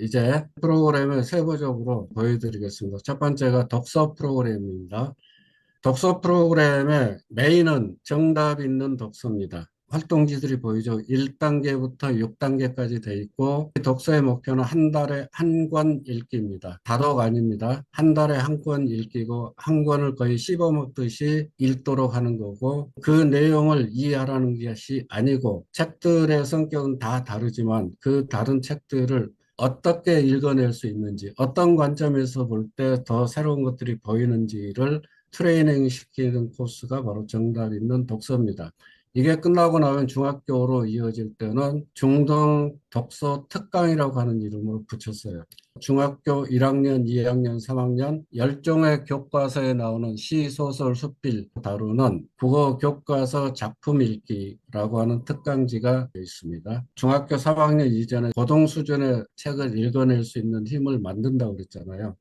이제 프로그램을 세부적으로 보여드리겠습니다. 첫 번째가 독서 프로그램입니다. 독서 프로그램의 메인은 정답 있는 독서입니다. 활동지들이 보이죠. 1단계부터 6단계까지 돼 있고 독서의 목표는 한 달에 한 권 읽기입니다. 다독 아닙니다. 한 달에 한 권 읽기고 한 권을 거의 씹어먹듯이 읽도록 하는 거고 그 내용을 이해하라는 것이 아니고 책들의 성격은 다 다르지만 그 다른 책들을 어떻게 읽어낼 수 있는지 어떤 관점에서 볼 때 더 새로운 것들이 보이는지를 트레이닝 시키는 코스가 바로 정답 있는 독서입니다. 이게 끝나고 나면 중학교로 이어질 때는 중등 독서 특강이라고 하는 이름으로 붙였어요. 중학교 1학년, 2학년, 3학년 10종의 교과서에 나오는 시, 소설, 수필 다루는 국어 교과서 작품 읽기라고 하는 특강지가 있습니다. 중학교 3학년 이전에 고등 수준의 책을 읽어낼 수 있는 힘을 만든다고 그랬잖아요.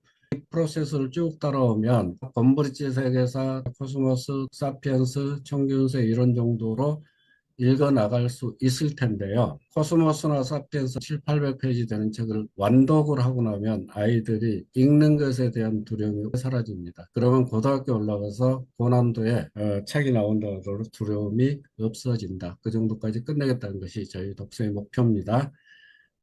프로세스를 쭉 따라오면 검브리지 세계사, 코스모스, 사피엔스, 청균세 이런 정도로 읽어 나갈 수 있을 텐데요. 코스모스나 사피엔스 7, 800페이지 되는 책을 완독을 하고 나면 아이들이 읽는 것에 대한 두려움이 사라집니다. 그러면 고등학교 올라가서 고난도의 책이 나온다고 하더라도 두려움이 없어진다. 그 정도까지 끝내겠다는 것이 저희 독서의 목표입니다.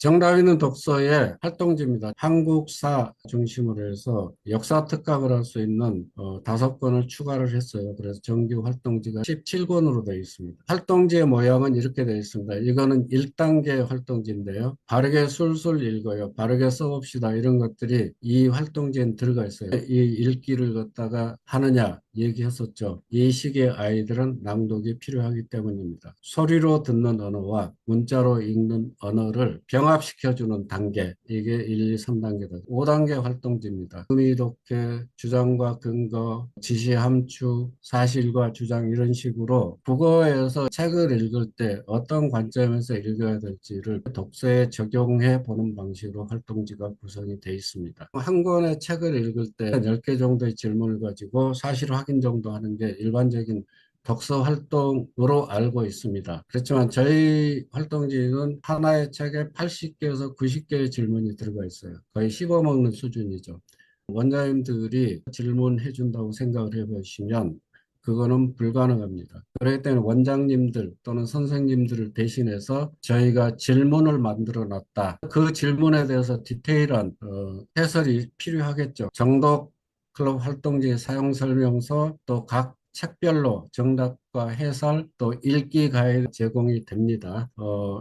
정답 있는 독서의 활동지입니다. 한국사 중심으로 해서 역사 특강을 할 수 있는 5권을 추가를 했어요. 그래서 정규 활동지가 17권으로 되어 있습니다. 활동지의 모양은 이렇게 되어 있습니다. 이거는 1단계 활동지인데요. 바르게 술술 읽어요. 바르게 써봅시다. 이런 것들이 이 활동지에 들어가 있어요. 이 읽기를 갖다가 하느냐 얘기했었죠. 이 시기의 아이들은 낭독이 필요하기 때문입니다. 소리로 듣는 언어와 문자로 읽는 언어를 병합시켜주는 단계, 이게 1, 2, 3단계다. 5단계 활동지입니다. 의미 독해, 주장과 근거, 지시 함축, 사실과 주장 이런 식으로 국어에서 책을 읽을 때 어떤 관점에서 읽어야 될지를 독서에 적용해 보는 방식으로 활동지가 구성이 되어 있습니다. 한 권의 책을 읽을 때 10개 정도의 질문을 가지고 사실 확인 정도 하는 게 일반적인 독서 활동으로 알고 있습니다. 그렇지만 저희 활동지는 하나의 책에 80개에서 90개의 질문이 들어가 있어요. 거의 씹어먹는 수준이죠. 원장님들이 질문해 준다고 생각을 해보시면 그거는 불가능합니다. 그렇기 때문에 원장님들 또는 선생님들을 대신해서 저희가 질문을 만들어 놨다. 그 질문에 대해서 디테일한 해설이 필요하겠죠. 정독 클럽 활동지 사용 설명서 또 각 책별로 정답과 해설 또 읽기 가이드 제공이 됩니다.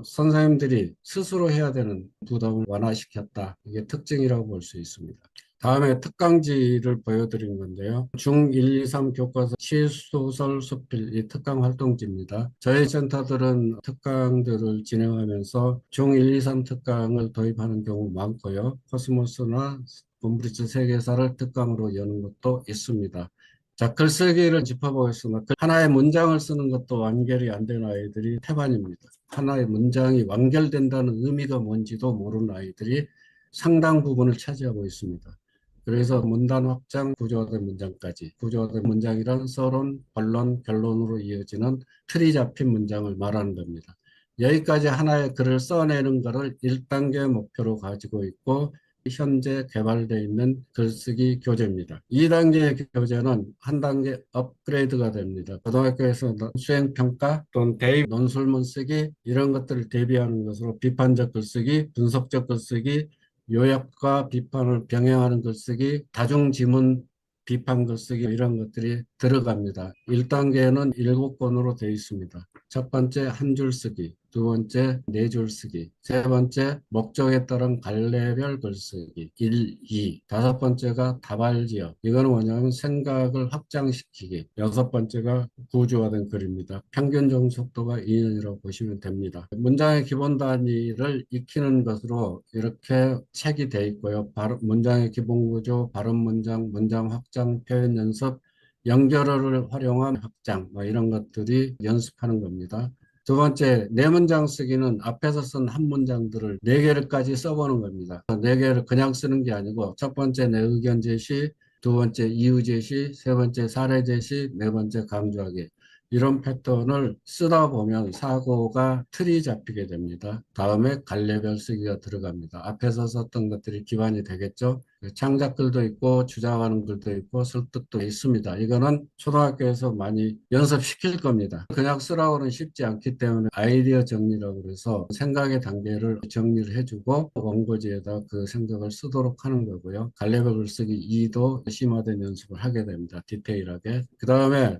선생님들이 스스로 해야 되는 부담을 완화시켰다. 이게 특징이라고 볼 수 있습니다. 다음에 특강지를 보여드린 건데요. 중 1, 2, 3 교과서 시소설 수필 이 특강 활동지입니다. 저희 센터들은 특강들을 진행하면서 중 1, 2, 3 특강을 도입하는 경우 많고요. 코스모스나 봄브리지 세계사를 특강으로 여는 것도 있습니다. 자, 글쓰기를 짚어보겠습니다. 하나의 문장을 쓰는 것도 완결이 안 된 아이들이 태반입니다. 하나의 문장이 완결된다는 의미가 뭔지도 모르는 아이들이 상당 부분을 차지하고 있습니다. 그래서 문단 확장, 구조화된 문장까지. 구조화된 문장이란 서론, 본론, 결론으로 이어지는 틀이 잡힌 문장을 말하는 겁니다. 여기까지 하나의 글을 써내는 것을 1단계 목표로 가지고 있고 현재 개발되어 있는 글쓰기 교재입니다. 2단계 교재는 한 단계 업그레이드가 됩니다. 고등학교에서 수행평가 또는 대입 논술문 쓰기 이런 것들을 대비하는 것으로 비판적 글쓰기, 분석적 글쓰기, 요약과 비판을 병행하는 글쓰기, 다중지문 비판 글쓰기 이런 것들이 들어갑니다. 1단계는 7권으로 되어 있습니다. 첫 번째 한 줄 쓰기, 두 번째 네 줄 쓰기, 세 번째 목적에 따른 갈래별 글쓰기, 1, 2, 다섯 번째가 다발지역. 이거는 뭐냐면 생각을 확장시키기. 여섯 번째가 구조화된 글입니다. 평균 정속도가 2년이라고 보시면 됩니다. 문장의 기본 단위를 익히는 것으로 이렇게 책이 되어 있고요. 문장의 기본 구조, 발음 문장, 문장 확장, 표현 연습, 연결어를 활용한 확장, 뭐 이런 것들이 연습하는 겁니다. 두 번째, 네 문장 쓰기는 앞에서 쓴 한 문장들을 네 개를까지 써보는 겁니다. 네 개를 그냥 쓰는 게 아니고 첫 번째 내 의견 제시, 두 번째 이유 제시, 세 번째 사례 제시, 네 번째 강조하기. 이런 패턴을 쓰다 보면 사고가 틀이 잡히게 됩니다. 다음에 갈래별 쓰기가 들어갑니다. 앞에서 썼던 것들이 기반이 되겠죠. 창작글도 있고 주장하는 글도 있고 설득도 있습니다. 이거는 초등학교에서 많이 연습시킬 겁니다. 그냥 쓰라고는 쉽지 않기 때문에 아이디어 정리라고 그래서 생각의 단계를 정리를 해주고 원고지에다 그 생각을 쓰도록 하는 거고요. 갈래별 글쓰기 2도 심화된 연습을 하게 됩니다. 디테일하게. 그 다음에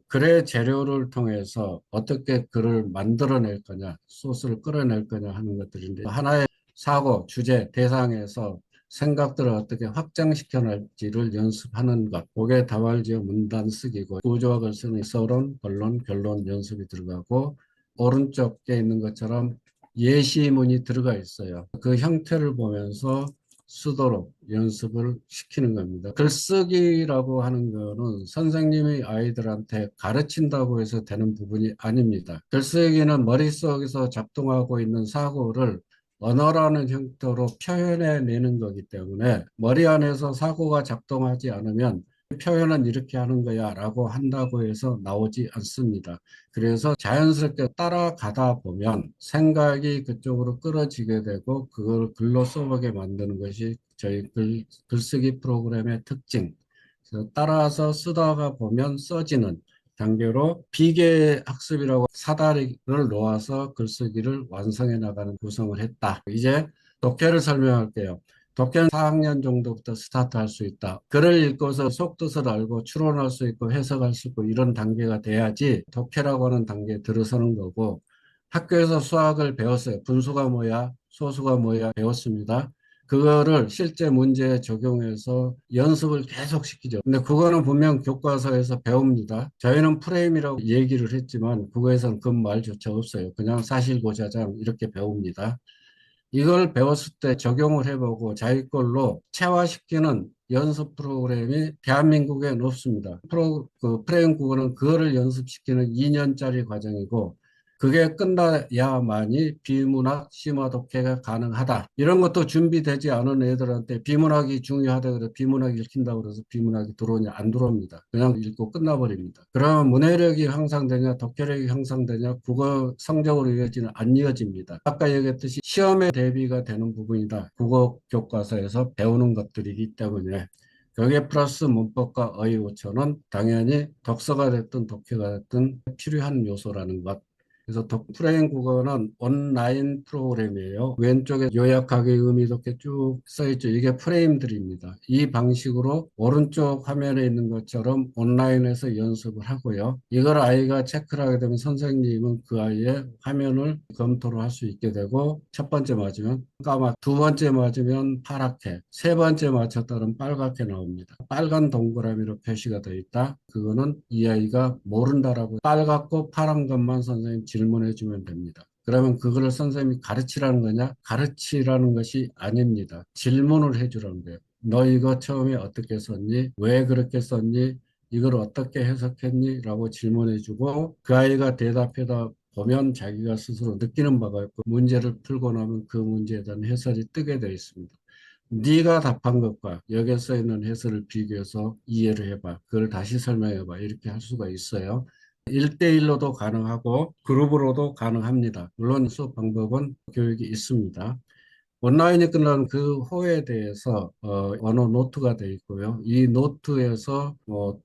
글의 재료를 통해서 어떻게 글을 만들어낼 거냐, 소스를 끌어낼 거냐 하는 것들인데 하나의 사고, 주제, 대상에서 생각들을 어떻게 확장시켜 낼지를 연습하는 것. 그게 다발지어 문단 쓰기고 구조학을 쓰는 서론, 본론, 결론 연습이 들어가고 오른쪽에 있는 것처럼 예시문이 들어가 있어요. 그 형태를 보면서 쓰도록 연습을 시키는 겁니다. 글쓰기라고 하는 거는 선생님이 아이들한테 가르친다고 해서 되는 부분이 아닙니다. 글쓰기는 머릿속에서 작동하고 있는 사고를 언어라는 형태로 표현해내는 거기 때문에 머리 안에서 사고가 작동하지 않으면 표현은 이렇게 하는 거야 라고 한다고 해서 나오지 않습니다. 그래서 자연스럽게 따라가다 보면 생각이 그쪽으로 끌어지게 되고 그걸 글로 써보게 만드는 것이 저희 글쓰기 프로그램의 특징. 그래서 따라서 쓰다가 보면 써지는 단계로 비계 학습이라고 사다리를 놓아서 글쓰기를 완성해 나가는 구성을 했다. 이제 독해를 설명할게요. 독해는 4학년 정도부터 스타트할 수 있다. 글을 읽고서 속뜻을 알고 추론할 수 있고 해석할 수 있고 이런 단계가 돼야지 독해라고 하는 단계에 들어서는 거고 학교에서 수학을 배웠어요. 분수가 뭐야, 소수가 뭐야 배웠습니다. 그거를 실제 문제에 적용해서 연습을 계속 시키죠. 근데 그거는 분명 교과서에서 배웁니다. 저희는 프레임이라고 얘기를 했지만 그거에서는 그 말조차 없어요. 그냥 사실고사장 이렇게 배웁니다. 이걸 배웠을 때 적용을 해보고 자기 걸로 체화시키는 연습 프로그램이 대한민국에는 없습니다. 그 프레임 국어는 그거를 연습시키는 2년짜리 과정이고 그게 끝나야만이 비문학 심화 독해가 가능하다. 이런 것도 준비되지 않은 애들한테 비문학이 중요하다 그래 비문학 읽힌다고 그래서 비문학이 들어오냐 안 들어옵니다. 그냥 읽고 끝나버립니다. 그러면 문해력이 향상되냐 독해력이 향상되냐 국어 성적으로 이어지는 안 이어집니다. 아까 얘기했듯이 시험에 대비가 되는 부분이다. 국어 교과서에서 배우는 것들이기 때문에 여기에 플러스 문법과 어휘 오천은 당연히 독서가 됐든 독해가 됐든 필요한 요소라는 것. 그래서 프레임 국어는 온라인 프로그램이에요. 왼쪽에 요약하기 의미도 이렇게 쭉 써있죠. 이게 프레임들입니다. 이 방식으로 오른쪽 화면에 있는 것처럼 온라인에서 연습을 하고요. 이걸 아이가 체크를 하게 되면 선생님은 그 아이의 화면을 검토를 할 수 있게 되고 첫 번째 맞으면 까맣, 두 번째 맞으면 파랗게, 세 번째 맞췄다는 빨갛게 나옵니다. 빨간 동그라미로 표시가 되어 있다. 그거는 이 아이가 모른다라고 빨갛고 파란 것만 선생님 질문해 주면 됩니다. 그러면 그거를 선생님이 가르치라는 거냐? 가르치라는 것이 아닙니다. 질문을 해주라는 거예요. 너 이거 처음에 어떻게 썼니? 왜 그렇게 썼니? 이걸 어떻게 해석했니? 라고 질문해주고 그 아이가 대답해다 보면 자기가 스스로 느끼는 바가 있고 문제를 풀고 나면 그 문제에 대한 해설이 뜨게 되어 있습니다. 네가 답한 것과 여기에 써 있는 해설을 비교해서 이해를 해봐. 그걸 다시 설명해봐. 이렇게 할 수가 있어요. 1대1로도 가능하고 그룹으로도 가능합니다. 물론 수업 방법은 교육이 있습니다. 온라인이 끝난 그 후에 대해서 언어 노트가 돼 있고요. 이 노트에서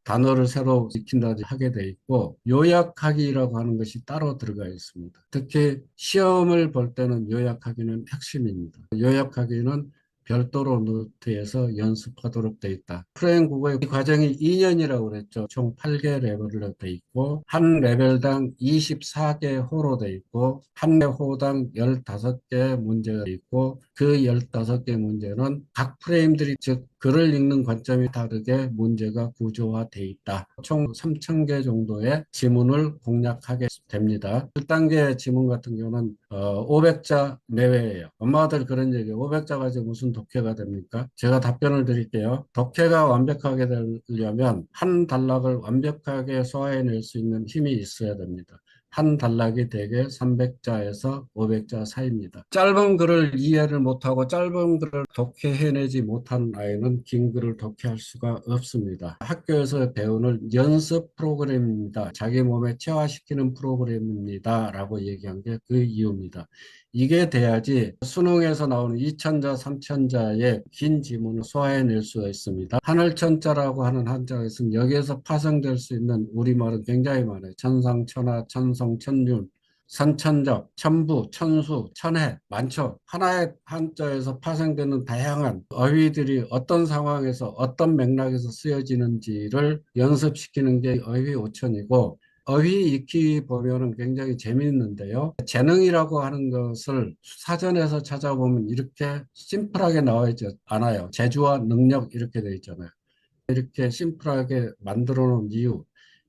단어를 새로 익힌다든지 하게 돼 있고 요약하기라고 하는 것이 따로 들어가 있습니다. 특히 시험을 볼 때는 요약하기는 핵심입니다. 요약하기는 별도로 노트에서 연습하도록 돼 있다. 프레임 국어의 과정이 2년이라고 그랬죠. 총 8개 레벨로 돼 있고 한 레벨당 24개 호로 돼 있고 한 호당 15개 문제가 있고 그 15개 문제는 각 프레임들이 즉 글을 읽는 관점이 다르게 문제가 구조화돼 있다. 총 3,000개 정도의 지문을 공략하게 됩니다. 1단계 지문 같은 경우는 500자 내외예요. 엄마들 그런 얘기예요. 500자 가지고 무슨 독해가 됩니까? 제가 답변을 드릴게요. 독해가 완벽하게 되려면 한 단락을 완벽하게 소화해낼 수 있는 힘이 있어야 됩니다. 한 단락이 대개 300자에서 500자 사이입니다. 짧은 글을 이해를 못하고 짧은 글을 독해해내지 못한 아이는 긴 글을 독해할 수가 없습니다. 학교에서 배우는 연습 프로그램입니다. 자기 몸에 체화시키는 프로그램입니다. 라고 얘기한 게 그 이유입니다. 이게 돼야지 수능에서 나오는 2000자, 3000자의 긴 지문을 소화해낼 수가 있습니다. 하늘천자라고 하는 한자가 있으면 여기에서 파생될 수 있는 우리말은 굉장히 많아요. 천상, 천하, 천성, 천륜, 선천적, 천부, 천수, 천해 많죠. 하나의 한자에서 파생되는 다양한 어휘들이 어떤 상황에서 어떤 맥락에서 쓰여지는지를 연습시키는 게 어휘오천이고 어휘 익히 보면은 굉장히 재미있는데요. 재능이라고 하는 것을 사전에서 찾아보면 이렇게 심플하게 나와 있지 않아요. 재주와 능력 이렇게 돼 있잖아요. 이렇게 심플하게 만들어 놓은 이유.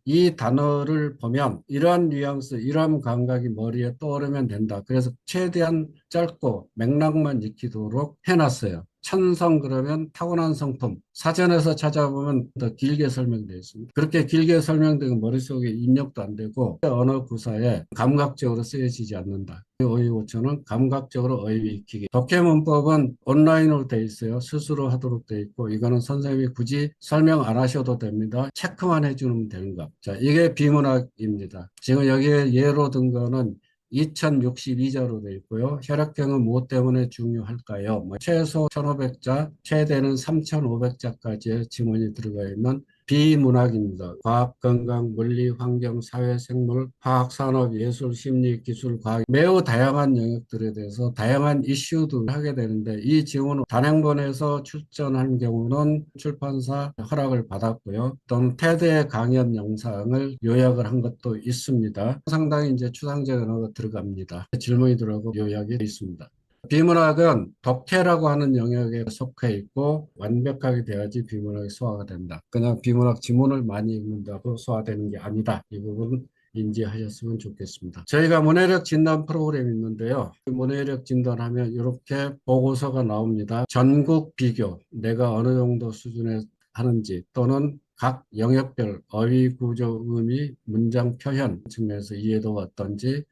이 단어를 보면 이러한 뉘앙스, 이러한 감각이 머리에 떠오르면 된다. 그래서 최대한 짧고 맥락만 익히도록 해놨어요. 천성 그러면 타고난 성품. 사전에서 찾아보면 더 길게 설명되어 있습니다. 그렇게 길게 설명되면 머릿속에 입력도 안 되고 언어 구사에 감각적으로 쓰여지지 않는다. 어휘오천은 감각적으로 어휘 익히기. 독해 문법은 온라인으로 돼 있어요. 스스로 하도록 돼 있고 이거는 선생님이 굳이 설명 안 하셔도 됩니다. 체크만 해주면 되는 것. 자, 이게 비문학입니다. 지금 여기에 예로 든 거는 2062자로 되어 있고요. 혈액형은 무엇 때문에 중요할까요? 최소 1500자, 최대는 3500자까지의 지문이 들어가 있는 비문학입니다. 과학, 건강, 물리, 환경, 사회, 생물, 화학, 산업, 예술, 심리, 기술, 과학 매우 다양한 영역들에 대해서 다양한 이슈도 하게 되는데 이 지문을 단행본에서 출전한 경우는 출판사 허락을 받았고요. 또는 테드의 강연 영상을 요약을 한 것도 있습니다. 상당히 이제 추상적 언어가 들어갑니다. 질문이 들어가고 요약이 있습니다. 비문학은 독해라고 하는 영역에 속해 있고 완벽하게 돼야지 비문학이 소화가 된다. 그냥 비문학 지문을 많이 읽는다고 소화되는 게 아니다. 이 부분 인지하셨으면 좋겠습니다. 저희가 문해력 진단 프로그램이 있는데요. 문해력 진단하면 이렇게 보고서가 나옵니다. 전국 비교, 내가 어느 정도 수준에 하는지 또는 각 영역별 어휘, 구조, 의미, 문장 표현 측면에서 이해도가 어떤지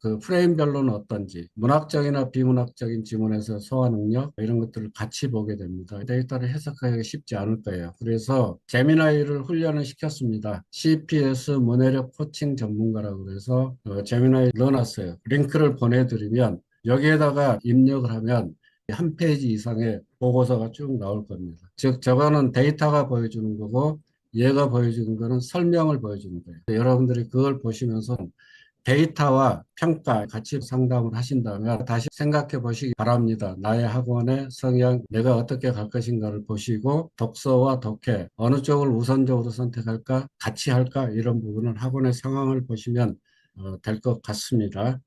그 프레임별로는 어떤지 문학적이나 비문학적인 지문에서 소화 능력 이런 것들을 같이 보게 됩니다. 데이터를 해석하기가 쉽지 않을 거예요. 그래서 제미나이를 훈련을 시켰습니다. CPS 문해력 코칭 전문가라고 해서 제미나이 넣어놨어요. 링크를 보내드리면 여기에다가 입력을 하면 한 페이지 이상의 보고서가 쭉 나올 겁니다. 즉 저거는 데이터가 보여주는 거고 얘가 보여주는 거는 설명을 보여주는 거예요. 여러분들이 그걸 보시면서 데이터와 평가 같이 상담을 하신다면 다시 생각해 보시기 바랍니다. 나의 학원의 성향, 내가 어떻게 갈 것인가를 보시고 독서와 독해, 어느 쪽을 우선적으로 선택할까, 같이 할까 이런 부분을 학원의 상황을 보시면 될 것 같습니다.